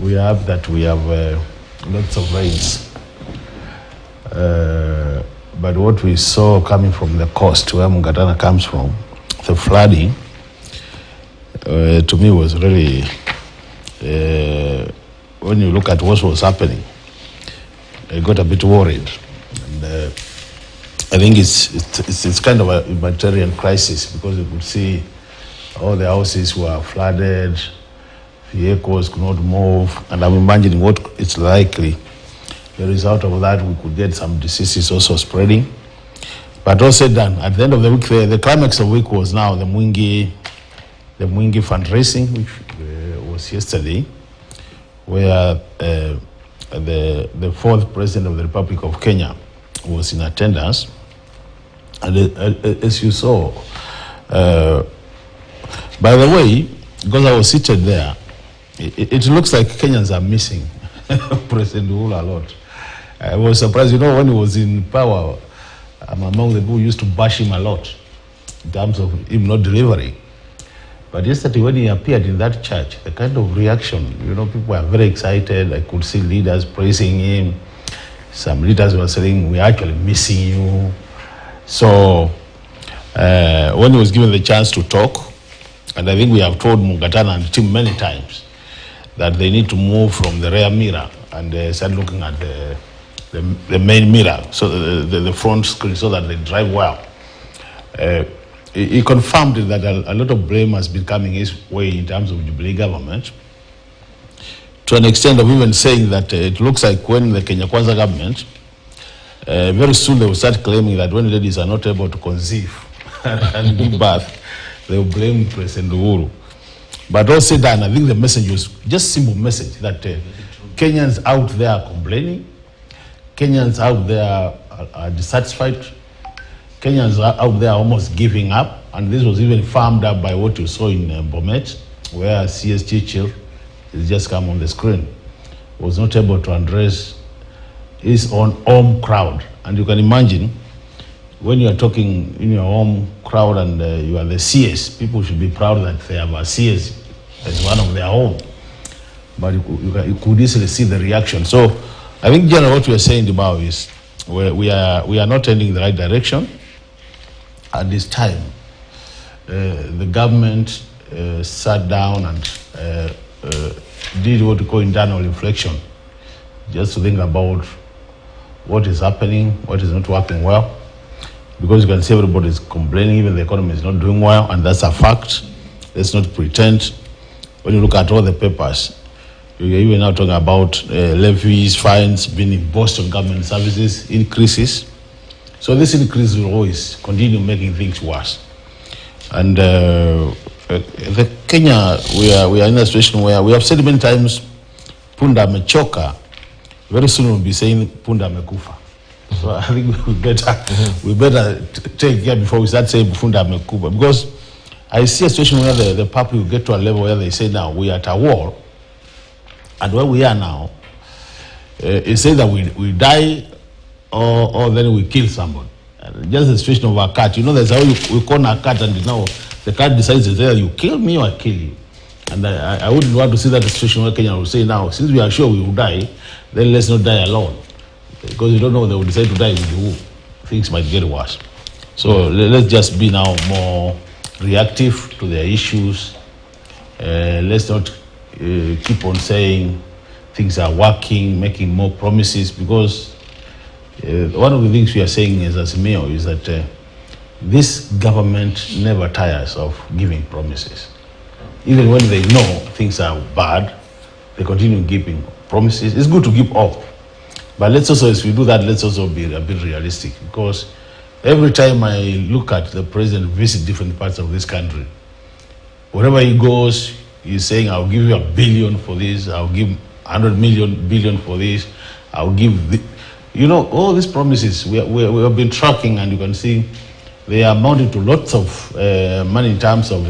we have lots of rains. But what we saw coming from the coast, where Mungatana comes from, the flooding, to me was really, when you look at what was happening, I got a bit worried. And I think it's kind of a humanitarian crisis, because you could see all the houses were flooded, vehicles could not move, and I'm imagining what it's likely. The result of that, we could get some diseases also spreading. But all said and done, at the end of the week, the climax of the week was now the Mwingi fundraising, which was yesterday, where the fourth president of the Republic of Kenya was in attendance. And as you saw, by the way, because I was seated there, it looks like Kenyans are missing President Uhuru a lot. I was surprised, when he was in power, I'm among the people who used to bash him a lot in terms of him not delivering. But yesterday when he appeared in that church, the kind of reaction, people were very excited. I could see leaders praising him. Some leaders were saying, we're actually missing you. So when he was given the chance to talk, and I think we have told Mugatana and the team many times that they need to move from the rear mirror and start looking at the main mirror, so the front screen, so that they drive well. He confirmed that a lot of blame has been coming his way in terms of Jubilee government, to an extent of even saying that it looks like when the Kenya Kwanza government, very soon they will start claiming that when ladies are not able to conceive and give birth, they will blame President Uhuru. But all said and I think the message was just simple message that Kenyans out there are complaining, Kenyans out there are dissatisfied, Kenyans out there are almost giving up, and this was even farmed up by what you saw in Bomet, where CS Churchill has just come on the screen, was not able to address his own home crowd. And you can imagine, when you are talking in your home crowd and you are the CS, people should be proud that they have a CS as one of their own. But you could easily see the reaction. So I think generally what we are saying about is we are not heading in the right direction. At this time, the government sat down and did what we call internal reflection, just to think about what is happening, what is not working well. Because you can see everybody is complaining, even the economy is not doing well, and that's a fact. Let's not pretend. When you look at all the papers, you're even now talking about levies, fines being imposed on government services, increases. So this increase will always continue making things worse. And the Kenya, we are in a situation where we have said many times, Punda mechoka. Very soon we'll be saying Punda mekufa. So I think we better take care before we start saying Punda mekufa, because I see a situation where the public will get to a level where they say now we are at a war, and where we are now, it says that we die or then we kill somebody. Just the situation of a cat. There's how we corner a cat, and now the cat decides either you kill me or I kill you. And I wouldn't want to see that situation where Kenya will say, now, since we are sure we will die, then let's not die alone. Because you don't know, they will decide to die with who. Things might get worse. So let's just be now more reactive to their issues. Let's not keep on saying things are working, making more promises, because one of the things we are saying as Azimio is that this government never tires of giving promises. Even when they know things are bad, they continue giving promises. It's good to give hope. But let's also, as we do that, let's also be a bit realistic, because every time I look at the president visit different parts of this country, wherever he goes, he's saying, I'll give you $1 billion for this, I'll give 100 billion for this, I'll give the, all these promises we have been tracking, and you can see they are amounting to lots of money in terms of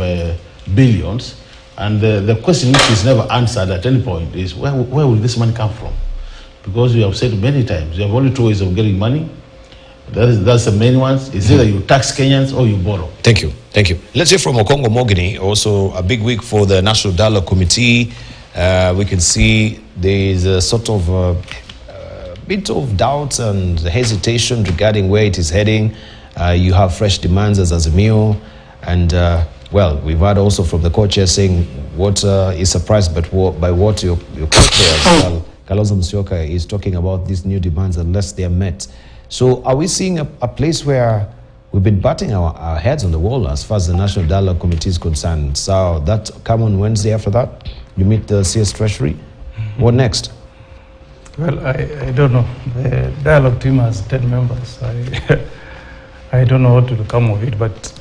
billions. And the question which is never answered at any point is, where will this money come from? Because we have said many times, you have only two ways of getting money. That's the main ones. It's either you tax Kenyans or you borrow. Thank you. Thank you. Let's hear from Okongo Mogini, also a big week for the National Dialogue Committee. We can see there is a sort of bit of doubt and hesitation regarding where it is heading. You have fresh demands as Azimio, and well, we've heard also from the co-chair saying what is surprised by what your co-chair Kalonzo Musyoka is talking about, these new demands, unless they are met. So are we seeing a place where we've been batting our heads on the wall as far as the National Dialogue Committee is concerned? So that come on Wednesday after that, you meet the CS Treasury. What next? Well, I don't know. The dialogue team has 10 members. I don't know what will come of it, but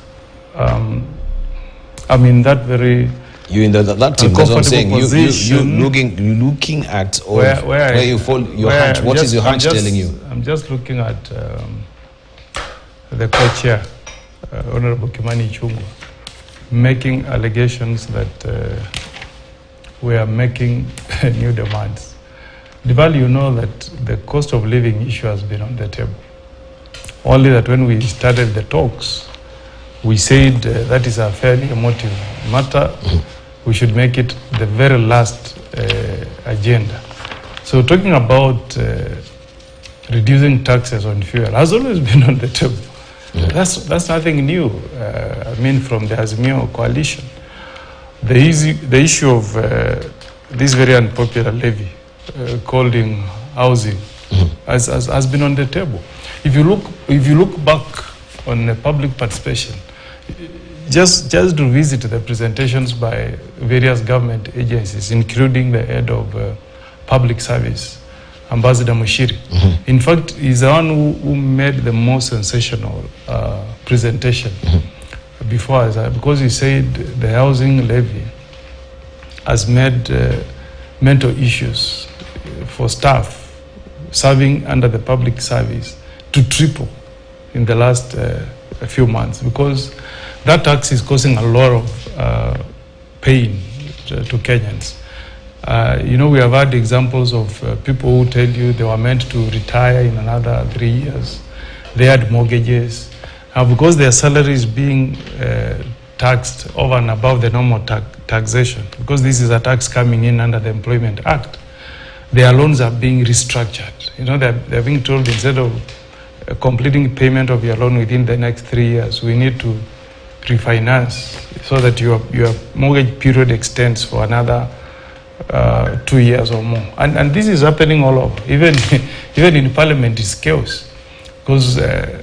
I mean that very... You in that team, that's what I'm saying. You're looking at where you fall, your hunch. What is your hunch telling you? I'm just looking at the co-chair, Honorable Kimani Ichung'wah, making allegations that we are making new demands. Divali, you know that the cost of living issue has been on the table. only that when we started the talks, we said that is a fairly emotive matter. We should make it the very last agenda. So talking about reducing taxes on fuel has always been on the table. That's nothing new. I mean, from the Azimio coalition, the issue of this very unpopular levy called in housing has been on the table. If you look back on public participation, just to visit the presentations by various government agencies, including the head of public service, Ambassador Mushiri. In fact, he's the one who made the most sensational presentation before us, because he said the housing levy has made mental issues for staff serving under the public service to triple in the last few months, because that tax is causing a lot of pain to Kenyans. We have had examples of people who tell you they were meant to retire in another 3 years. They had mortgages. Because their salary is being taxed over and above the normal taxation, because this is a tax coming in under the Employment Act, their loans are being restructured. They're being told, instead of completing payment of your loan within the next 3 years, we need to refinance so that your mortgage period extends for another 2 years or more. And this is happening all over. Even in Parliament, it's chaos, because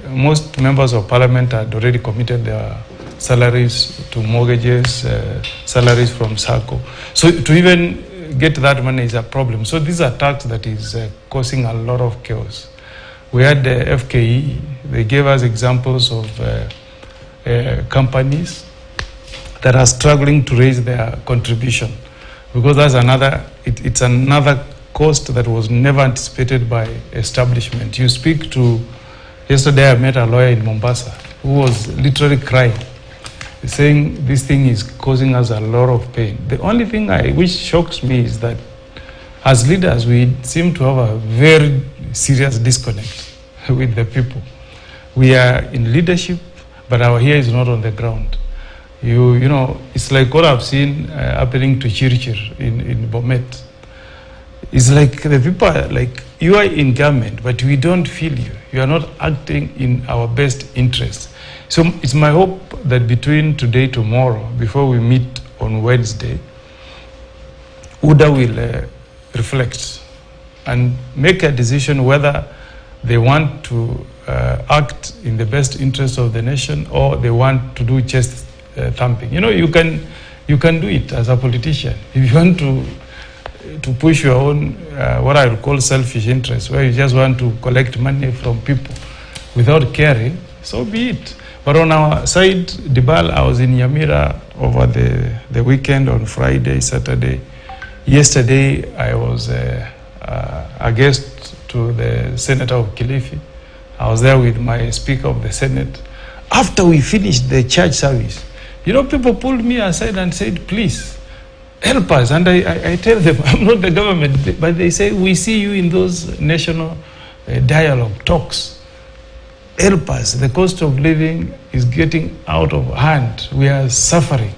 most members of Parliament had already committed their salaries to mortgages, salaries from SACCO. So to even get that money is a problem. So this is a tax that is causing a lot of chaos. We had the FKE. They gave us examples of companies that are struggling to raise their contribution, because that's it's another cost that was never anticipated by establishment. Yesterday I met a lawyer in Mombasa who was literally crying, saying this thing is causing us a lot of pain. The only thing which shocks me is that as leaders, we seem to have a very serious disconnect with the people. We are in leadership, but our ear is not on the ground. It's like what I've seen happening to Chirchir in Bomet. It's like the people are like, you are in government, but we don't feel you. You are not acting in our best interest. So it's my hope that between today and tomorrow, before we meet on Wednesday, UDA will reflect and make a decision whether they want to act in the best interest of the nation, or they want to do chest thumping. You can do it as a politician. If you want to push your own, what I would call selfish interests, where you just want to collect money from people without caring, so be it. But on our side, Dibal, I was in Nyamira over the weekend, on Friday, Saturday. Yesterday, I was a guest to the Senator of Kilifi. I was there with my Speaker of the Senate. After we finished the church service, people pulled me aside and said, please, help us. And I tell them, I'm not the government, but they say, we see you in those national dialogue talks. Help us. The cost of living is getting out of hand. We are suffering.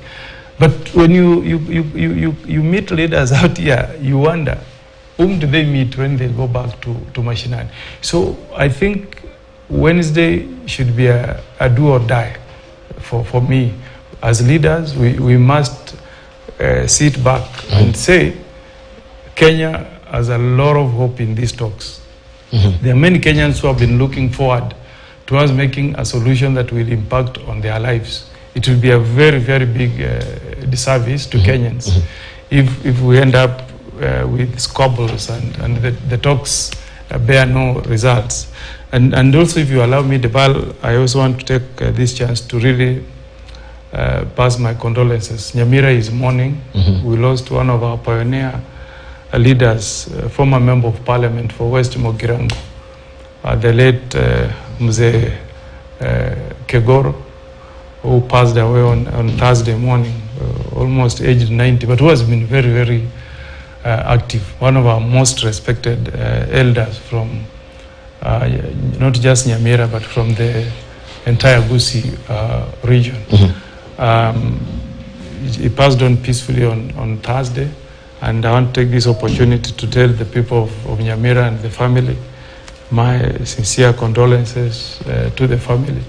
But when you meet leaders out here, you wonder, whom do they meet when they go back to mashinani? So I think Wednesday should be a do or die for me. As leaders, we must sit back and say, Kenya has a lot of hope in these talks. There are many Kenyans who have been looking forward to us making a solution that will impact on their lives. It will be a very, very big disservice to Kenyans if we end up with squabbles and the talks bear no results. And also, if you allow me, Debal, I also want to take this chance to really pass my condolences. Nyamira is mourning. We lost one of our pioneer leaders, former member of parliament for West Mogirango, the late Mzee Kegoro, who passed away on Thursday morning, almost aged 90, but who has been very, very active. One of our most respected elders from not just Nyamira, but from the entire Gusii region. He passed on peacefully on Thursday, and I want to take this opportunity to tell the people of Nyamira and the family my sincere condolences to the family.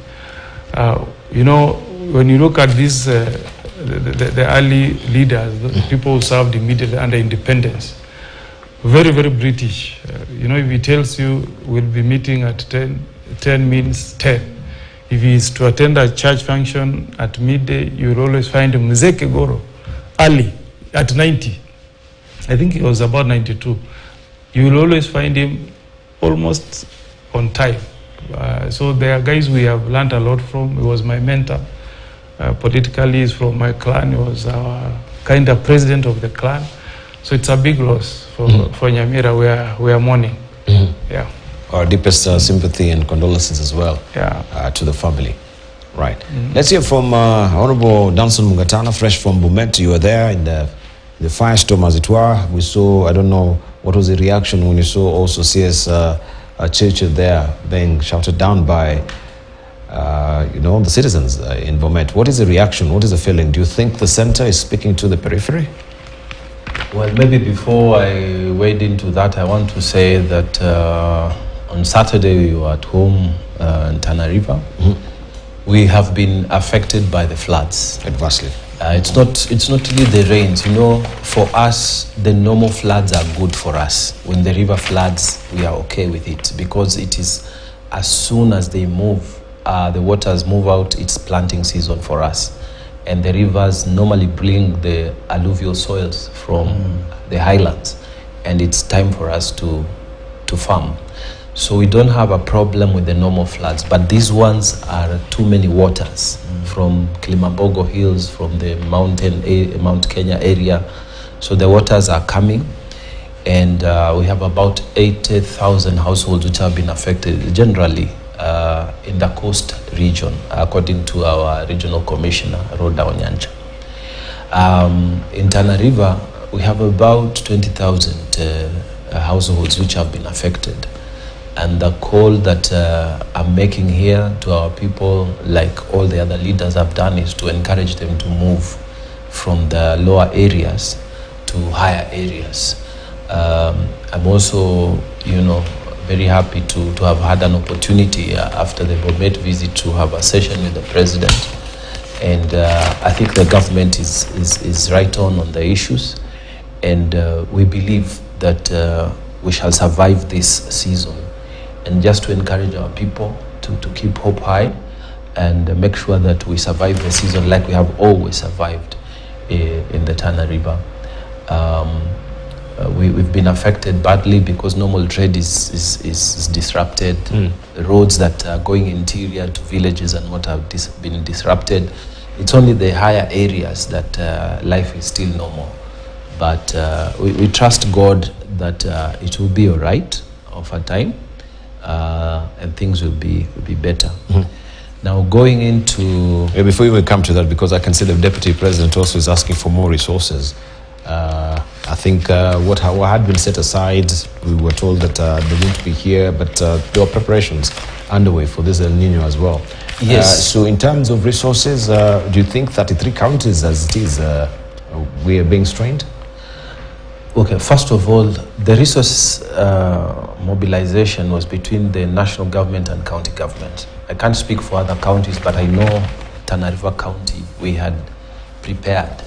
You know, when you look at these, the early leaders, the people who served immediately under independence, very, very British. You know, if he tells you we'll be meeting at 10, 10 means 10. If he is to attend a church function at midday, you will always find him Mzeke Goro, early, at 90. I think he was about 92. You will always find him almost on time. So there are guys we have learned a lot from. He was my mentor. Politically, he's from my clan. He was our kind of president of the clan. So it's a big loss for Nyamira. We are mourning. Yeah. Our deepest sympathy and condolences as well to the family. Right. Let's hear from Honorable Danson Mungatana, fresh from Bomet. You were there in the firestorm, as it were. We saw, I don't know, what was the reaction when you saw also CS Church there being shouted down by, the citizens in Bomet. What is the reaction? What is the feeling? Do you think the center is speaking to the periphery? Well, maybe before I wade into that, I want to say that on Saturday we were at home in Tana River. We have been affected by the floods. Adversely. It's not really the rains. You know, for us, the normal floods are good for us. When the river floods, we are okay with it because it is as soon as they move, the waters move out, it's planting season for us. And the rivers normally bring the alluvial soils from the highlands, and it's time for us to farm. So we don't have a problem with the normal floods, but these ones are too many waters from Kilimambogo Hills, from the Mount Kenya area. So the waters are coming, and we have about 80,000 households which have been affected generally in the coast region, according to our regional commissioner, Rhoda Onyancha. In Tana River, we have about 20,000 households which have been affected. And the call that I'm making here to our people, like all the other leaders have done, is to encourage them to move from the lower areas to higher areas. I'm also, very happy to have had an opportunity after the Bomet visit to have a session with the president. And I think the government is right on the issues. And we believe that we shall survive this season. And just to encourage our people to keep hope high and make sure that we survive the season like we have always survived in the Tana River. We've been affected badly because normal trade is disrupted. The roads that are going interior to villages and what have been disrupted. It's only the higher areas that life is still normal. But we trust God that it will be all right over time. And things will be better. Now going into... before you come to that, because I can see the Deputy President also is asking for more resources. I think what had been set aside, we were told that they won't be here, but there are preparations underway for this El Nino as well. Yes. So in terms of resources, do you think 33 counties as it is, we are being strained? Okay, first of all, the resource mobilization was between the national government and county government. I can't speak for other counties, but I know Tana River County, we had prepared.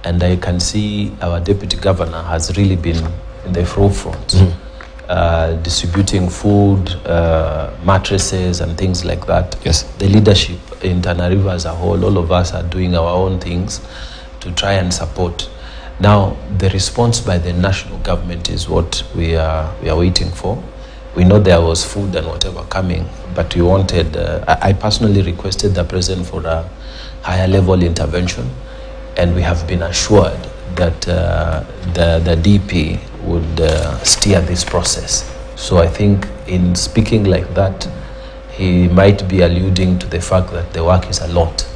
And I can see our deputy governor has really been in the forefront, distributing food, mattresses and things like that. Yes. The leadership in Tana River as a whole, all of us are doing our own things to try and support. Now, the response by the national government is what we are waiting for. We know there was food and whatever coming, but we wanted, I personally requested the president for a higher level intervention, and we have been assured that the DP would steer this process. So I think in speaking like that, he might be alluding to the fact that the work is a lot.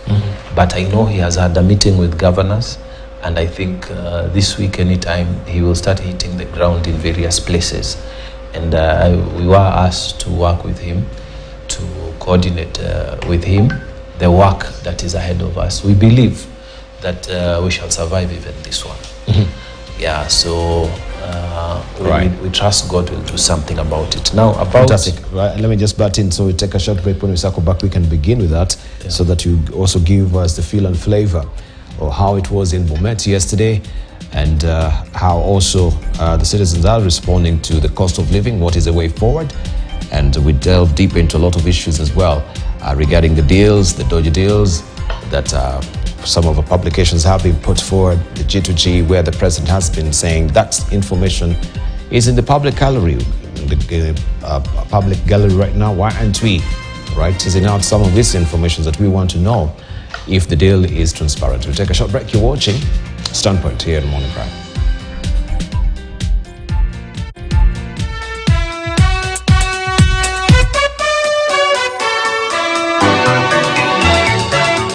But I know he has had a meeting with governors, and I think this week, anytime, he will start hitting the ground in various places. And we were asked to work with him, to coordinate with him the work that is ahead of us. We believe that we shall survive even this one. Yeah, so we trust God will do something about it. Now, about... Fantastic. Right, let me just butt in. So we take a short break. When we circle back, we can begin with that, so that you also give us the feel and flavor of how it was in Bomet yesterday, and how also the citizens are responding to the cost of living, what is the way forward. And we delve deep into a lot of issues as well regarding the deals, the dodgy deals that some of the publications have been put forward, the G2G, where the president has been saying that information is in the public gallery, right now. Why aren't we, right, teasing out some of this information that we want to know if the deal is transparent? We'll take a short break. You're watching Standpoint here in Morning Prime.